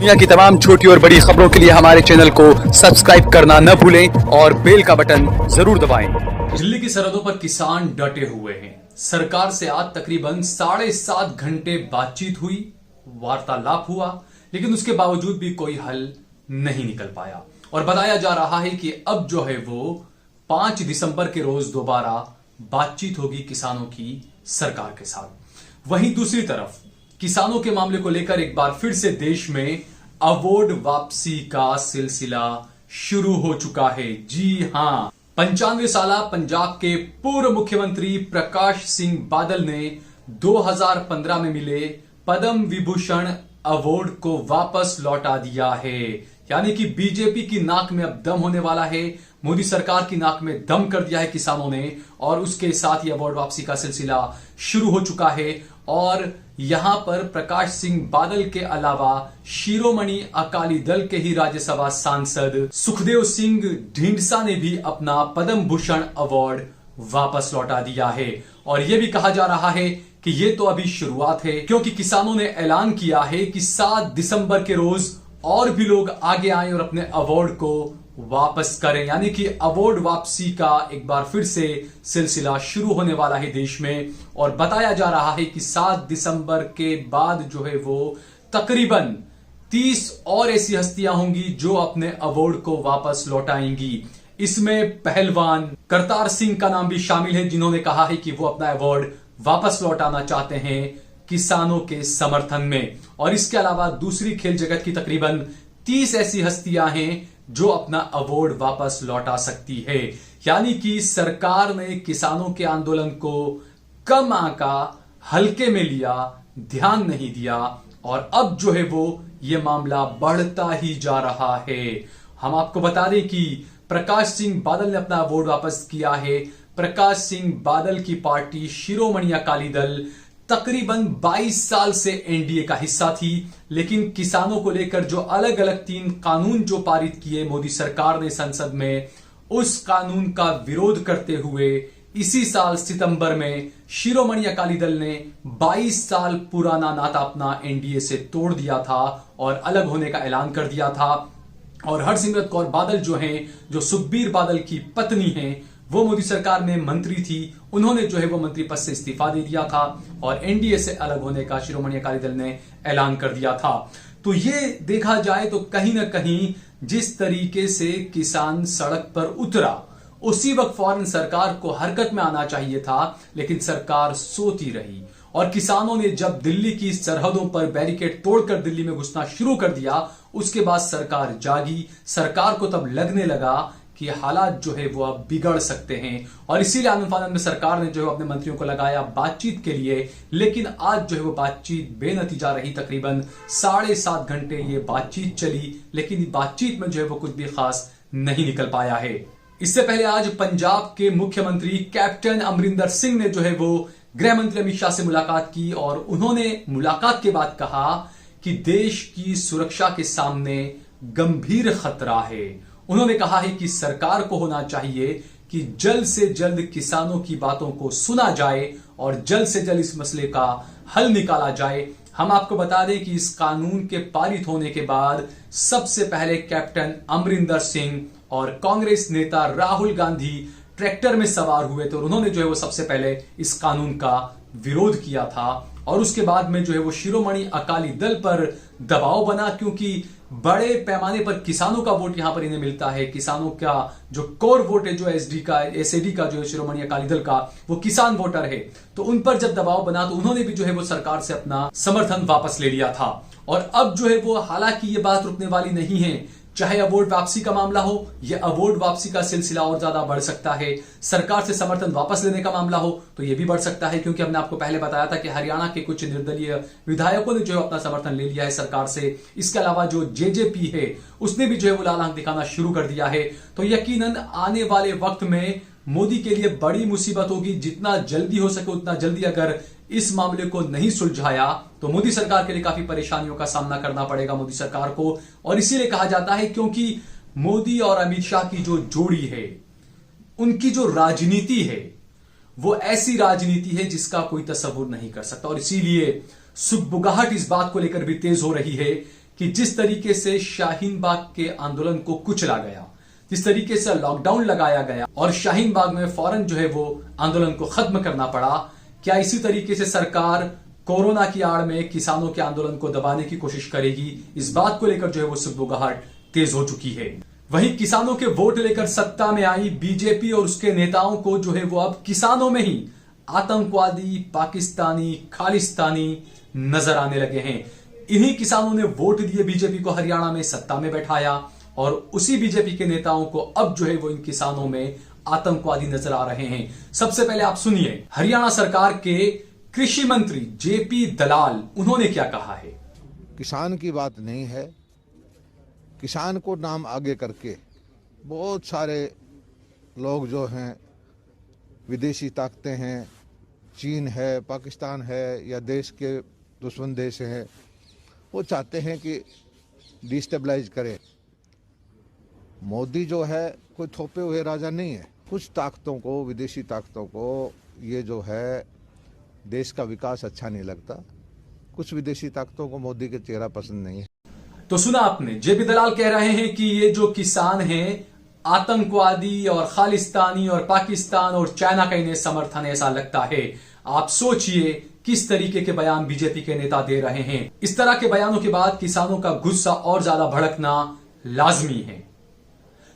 दुनिया की तमाम छोटी और बड़ी खबरों के लिए हमारे चैनल को सब्सक्राइब करना न भूलें और बेल का बटन जरूर दबाएं। दिल्ली की सरहदों पर किसान डटे हुए हैं। सरकार से आज तकरीबन 7.5 घंटे बातचीत हुई, वार्तालाप हुआ, लेकिन उसके बावजूद भी कोई हल नहीं निकल पाया और बताया जा रहा है कि अब जो है वो 5 दिसंबर के रोज दोबारा बातचीत होगी किसानों की सरकार के साथ। वहीं दूसरी तरफ किसानों के मामले को लेकर एक बार फिर से देश में अवॉर्ड वापसी का सिलसिला शुरू हो चुका है। जी हां, 95 साला पंजाब के पूर्व मुख्यमंत्री प्रकाश सिंह बादल ने 2015 में मिले पद्म विभूषण अवार्ड को वापस लौटा दिया है। यानी कि बीजेपी की नाक में अब दम होने वाला है। मोदी सरकार की नाक में दम कर दिया है किसानों ने और उसके साथ ही अवार्ड वापसी का सिलसिला शुरू हो चुका है। और यहां पर प्रकाश सिंह बादल के अलावा शिरोमणि अकाली दल के ही राज्यसभा सांसद सुखदेव सिंह ढींढसा ने भी अपना पद्म भूषण अवार्ड वापस लौटा दिया है। और यह भी कहा जा रहा है कि यह तो अभी शुरुआत है, क्योंकि किसानों ने ऐलान किया है कि 7 दिसंबर के रोज और भी लोग आगे आए और अपने अवार्ड को वापस करें। यानी कि अवार्ड वापसी का एक बार फिर से सिलसिला शुरू होने वाला है देश में। और बताया जा रहा है कि 7 दिसंबर के बाद जो है वो तकरीबन 30 और ऐसी हस्तियां होंगी जो अपने अवार्ड को वापस लौटाएंगी। इसमें पहलवान करतार सिंह का नाम भी शामिल है, जिन्होंने कहा है कि वो अपना अवार्ड वापस लौटाना चाहते हैं किसानों के समर्थन में। और इसके अलावा दूसरी खेल जगत की तकरीबन 30 ऐसी हस्तियां हैं जो अपना अवार्ड वापस लौटा सकती है। यानी कि सरकार ने किसानों के आंदोलन को कम आंका, हल्के में लिया, ध्यान नहीं दिया और अब जो है वो ये मामला बढ़ता ही जा रहा है। हम आपको बता दें कि प्रकाश सिंह बादल ने अपना अवार्ड वापस किया है। प्रकाश सिंह बादल की पार्टी शिरोमणि अकाली दल तकरीबन 22 साल से एनडीए का हिस्सा थी, लेकिन किसानों को लेकर जो अलग अलग 3 कानून जो पारित किए मोदी सरकार ने संसद में, उस कानून का विरोध करते हुए इसी साल सितंबर में शिरोमणि अकाली दल ने 22 साल पुराना नाता अपना एनडीए से तोड़ दिया था और अलग होने का ऐलान कर दिया था। और हरसिमरत कौर बादल जो हैं, जो सुखबीर बादल की पत्नी हैं, वो मोदी सरकार में मंत्री थी, उन्होंने जो है वो मंत्री पद से इस्तीफा दे दिया था और एनडीए से अलग होने का शिरोमणि अकाली दल ने ऐलान कर दिया था। तो ये देखा जाए तो कहीं ना कहीं जिस तरीके से किसान सड़क पर उतरा, उसी वक्त फौरन सरकार को हरकत में आना चाहिए था, लेकिन सरकार सोती रही। और किसानों ने जब दिल्ली की सरहदों पर बैरिकेड तोड़कर दिल्ली में घुसना शुरू कर दिया, उसके बाद सरकार जागी। सरकार को तब लगने लगा कि हालात जो है वो अब बिगड़ सकते हैं और इसीलिए आनंद फानंद में सरकार ने जो है अपने मंत्रियों को लगाया बातचीत के लिए। लेकिन आज जो है वो बातचीत बेनतीजा रही। तकरीबन 7.5 घंटे ये बातचीत चली, लेकिन बातचीत में जो है वो कुछ भी खास नहीं निकल पाया है। इससे पहले आज पंजाब के मुख्यमंत्री कैप्टन अमरिंदर सिंह ने जो है वो गृह मंत्री अमित शाह से मुलाकात की और उन्होंने मुलाकात के बाद कहा कि देश की सुरक्षा के सामने गंभीर खतरा है। उन्होंने कहा है कि सरकार को होना चाहिए कि जल्द से जल्द किसानों की बातों को सुना जाए और जल्द से जल्द इस मसले का हल निकाला जाए। हम आपको बता दें कि इस कानून के पारित होने के बाद सबसे पहले कैप्टन अमरिंदर सिंह और कांग्रेस नेता राहुल गांधी ट्रैक्टर में सवार हुए थे और उन्होंने जो है वो सबसे पहले इस कानून का विरोध किया था। और उसके बाद में जो है वो शिरोमणि अकाली दल पर दबाव बना, क्योंकि बड़े पैमाने पर किसानों का वोट यहां पर इन्हें मिलता है। किसानों का जो कोर वोट है, जो एसएडी का जो शिरोमणि अकाली दल का, वो किसान वोटर है। तो उन पर जब दबाव बना तो उन्होंने भी जो है वो सरकार से अपना समर्थन वापस ले लिया था। और अब जो है वो, हालांकि ये बात रुकने वाली नहीं है, चाहे अवार्ड वापसी का मामला हो, यह अवार्ड वापसी का सिलसिला और ज्यादा बढ़ सकता है। सरकार से समर्थन वापस लेने का मामला हो तो यह भी बढ़ सकता है, क्योंकि हमने आपको पहले बताया था कि हरियाणा के कुछ निर्दलीय विधायकों ने जो है अपना समर्थन ले लिया है सरकार से। इसके अलावा जो जेजेपी है, उसने भी जो है वो लाल आंख दिखाना शुरू कर दिया है। तो यकीनन आने वाले वक्त में मोदी के लिए बड़ी मुसीबत होगी। जितना जल्दी हो सके उतना जल्दी अगर इस मामले को नहीं सुलझाया तो मोदी सरकार के लिए काफी परेशानियों का सामना करना पड़ेगा मोदी सरकार को। और इसीलिए कहा जाता है क्योंकि मोदी और अमित शाह की जो जोड़ी है, उनकी जो राजनीति है, वो ऐसी राजनीति है जिसका कोई तस्वुर नहीं कर सकता। और इसीलिए सुगबुगाहट इस बात को लेकर भी तेज हो रही है कि जिस तरीके से शाहीन बाग के आंदोलन को कुचला गया, जिस तरीके से लॉकडाउन लगाया गया और शाहीन बाग में फौरन जो है वो आंदोलन को खत्म करना पड़ा, क्या इसी तरीके से सरकार कोरोना की आड़ में किसानों के आंदोलन को दबाने की कोशिश करेगी? इस बात को लेकर जो है वो सुगबुगाहट तेज हो चुकी है। वहीं किसानों के वोट लेकर सत्ता में आई बीजेपी और उसके नेताओं को जो है वो अब किसानों में ही आतंकवादी, पाकिस्तानी, खालिस्तानी नजर आने लगे हैं। इन्हीं किसानों ने वोट दिए बीजेपी को, हरियाणा में सत्ता में बैठाया और उसी बीजेपी के नेताओं को अब जो है वो इन किसानों में आतंकवादी नजर आ रहे हैं। सबसे पहले आप सुनिए हरियाणा सरकार के कृषि मंत्री जेपी दलाल, उन्होंने क्या कहा है। किसान की बात नहीं है, किसान को नाम आगे करके बहुत सारे लोग जो हैं, विदेशी ताकतें हैं, चीन है, पाकिस्तान है या देश के दुश्मन देश हैं, वो चाहते हैं कि डिस्टेबलाइज करें। मोदी जो है कोई थोपे हुए राजा नहीं है। कुछ ताकतों को, विदेशी ताकतों को ये जो है देश का विकास अच्छा नहीं लगता। कुछ विदेशी ताकतों को मोदी के चेहरा पसंद नहीं है। तो सुना आपने, जेपी दलाल कह रहे हैं कि ये जो किसान हैं आतंकवादी और खालिस्तानी और पाकिस्तान और चाइना का इन्हें समर्थन ऐसा लगता है। आप सोचिए किस तरीके के बयान बीजेपी के नेता दे रहे हैं। इस तरह के बयानों के बाद किसानों का गुस्सा और ज्यादा भड़कना लाजमी है,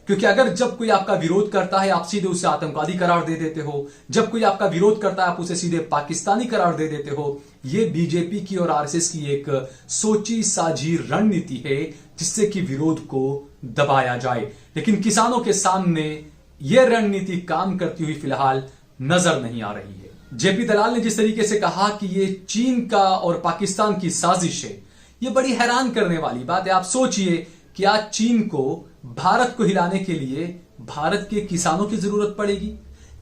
क्योंकि अगर जब कोई आपका विरोध करता है आप सीधे उसे आतंकवादी करार दे देते हो, जब कोई आपका विरोध करता है आप उसे सीधे पाकिस्तानी करार दे देते हो। यह बीजेपी की और आरएसएस की एक सोची साझी रणनीति है जिससे कि विरोध को दबाया जाए। लेकिन किसानों के सामने यह रणनीति काम करती हुई फिलहाल नजर नहीं आ रही है। जेपी दलाल ने जिस तरीके से कहा कि यह चीन का और पाकिस्तान की साजिश है, यह बड़ी हैरान करने वाली बात है। आप सोचिए कि आज चीन को भारत को हिलाने के लिए भारत के किसानों की जरूरत पड़ेगी,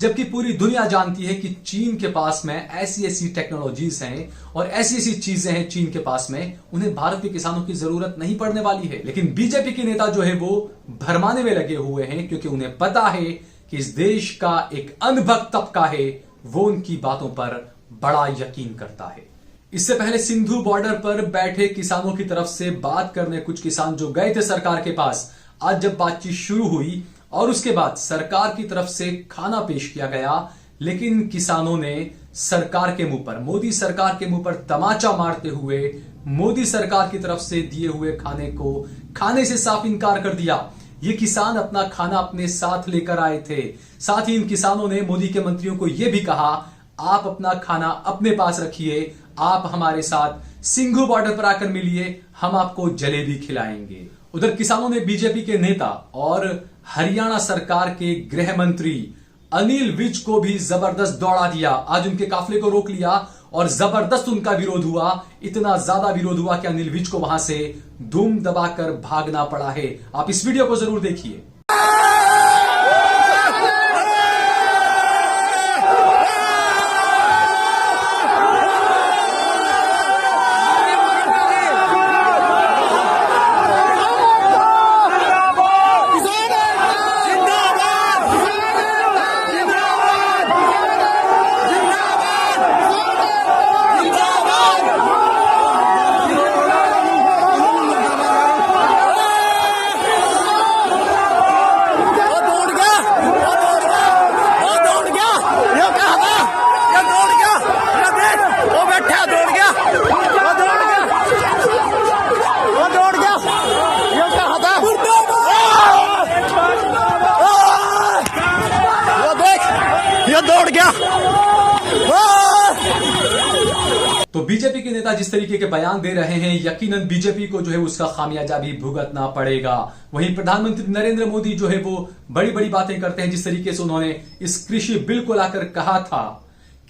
जबकि पूरी दुनिया जानती है कि चीन के पास में ऐसी ऐसी टेक्नोलॉजीज हैं और ऐसी ऐसी चीजें हैं चीन के पास में, उन्हें भारत के किसानों की जरूरत नहीं पड़ने वाली है। लेकिन बीजेपी के नेता जो है वो भरमाने में लगे हुए हैं, क्योंकि उन्हें पता है कि इस देश का एक अनभक्त तबका है, वो उनकी बातों पर बड़ा यकीन करता है। इससे पहले सिंधु बॉर्डर पर बैठे किसानों की तरफ से बात करने कुछ किसान जो गए थे सरकार के पास, आज जब बातचीत शुरू हुई और उसके बाद सरकार की तरफ से खाना पेश किया गया, लेकिन किसानों ने सरकार के मुंह पर, मोदी सरकार के मुंह पर तमाचा मारते हुए मोदी सरकार की तरफ से दिए हुए खाने को खाने से साफ इनकार कर दिया। ये किसान अपना खाना अपने साथ लेकर आए थे। साथ ही इन किसानों ने मोदी के मंत्रियों को यह भी कहा, आप अपना खाना अपने पास रखिए, आप हमारे साथ सिंघू बॉर्डर पर आकर मिलिए, हम आपको जलेबी खिलाएंगे। उधर किसानों ने बीजेपी के नेता और हरियाणा सरकार के गृह मंत्री अनिल विज को भी जबरदस्त दौड़ा दिया। आज उनके काफिले को रोक लिया और जबरदस्त उनका विरोध हुआ। इतना ज्यादा विरोध हुआ कि अनिल विज को वहां से धूम दबाकर भागना पड़ा है। आप इस वीडियो को जरूर देखिए। दौड़ गया। तो बीजेपी के नेता जिस तरीके के बयान दे रहे हैं, यकीनन बीजेपी को जो है उसका खामियाजा भी भुगतना पड़ेगा। वहीं प्रधानमंत्री नरेंद्र मोदी जो है वो बड़ी बड़ी बातें करते हैं। जिस तरीके से उन्होंने इस कृषि बिल को लाकर कहा था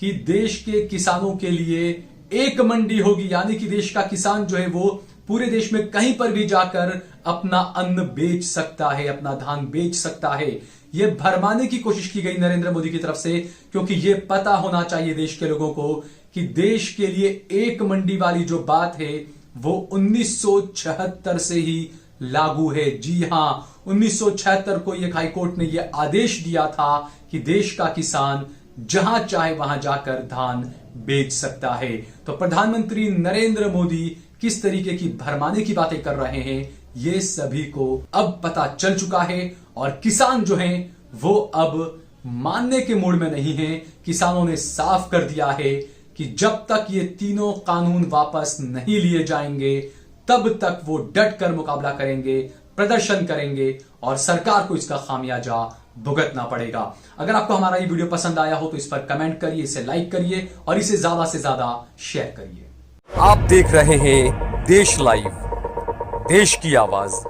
कि देश के किसानों के लिए एक मंडी होगी, यानी कि देश का किसान जो है वो पूरे देश में कहीं पर भी जाकर अपना अन्न बेच सकता है, अपना धान बेच सकता है। यह भरमाने की कोशिश की गई नरेंद्र मोदी की तरफ से, क्योंकि यह पता होना चाहिए देश के लोगों को कि देश के लिए एक मंडी वाली जो बात है वो 1976 से ही लागू है। जी हां, 1976 को यह हाईकोर्ट ने यह आदेश दिया था कि देश का किसान जहां चाहे वहां जाकर धान बेच सकता है। तो प्रधानमंत्री नरेंद्र मोदी किस तरीके की भरमाने की बातें कर रहे हैं, ये सभी को अब पता चल चुका है। और किसान जो हैं वो अब मानने के मूड में नहीं हैं। किसानों ने साफ कर दिया है कि जब तक ये तीनों कानून वापस नहीं लिए जाएंगे तब तक वो डट कर मुकाबला करेंगे, प्रदर्शन करेंगे और सरकार को इसका खामियाजा भुगतना पड़ेगा। अगर आपको हमारा ये वीडियो पसंद आया हो तो इस पर कमेंट करिए, इसे लाइक करिए और इसे ज्यादा से ज्यादा शेयर करिए। आप देख रहे हैं देश लाइव, देश की आवाज।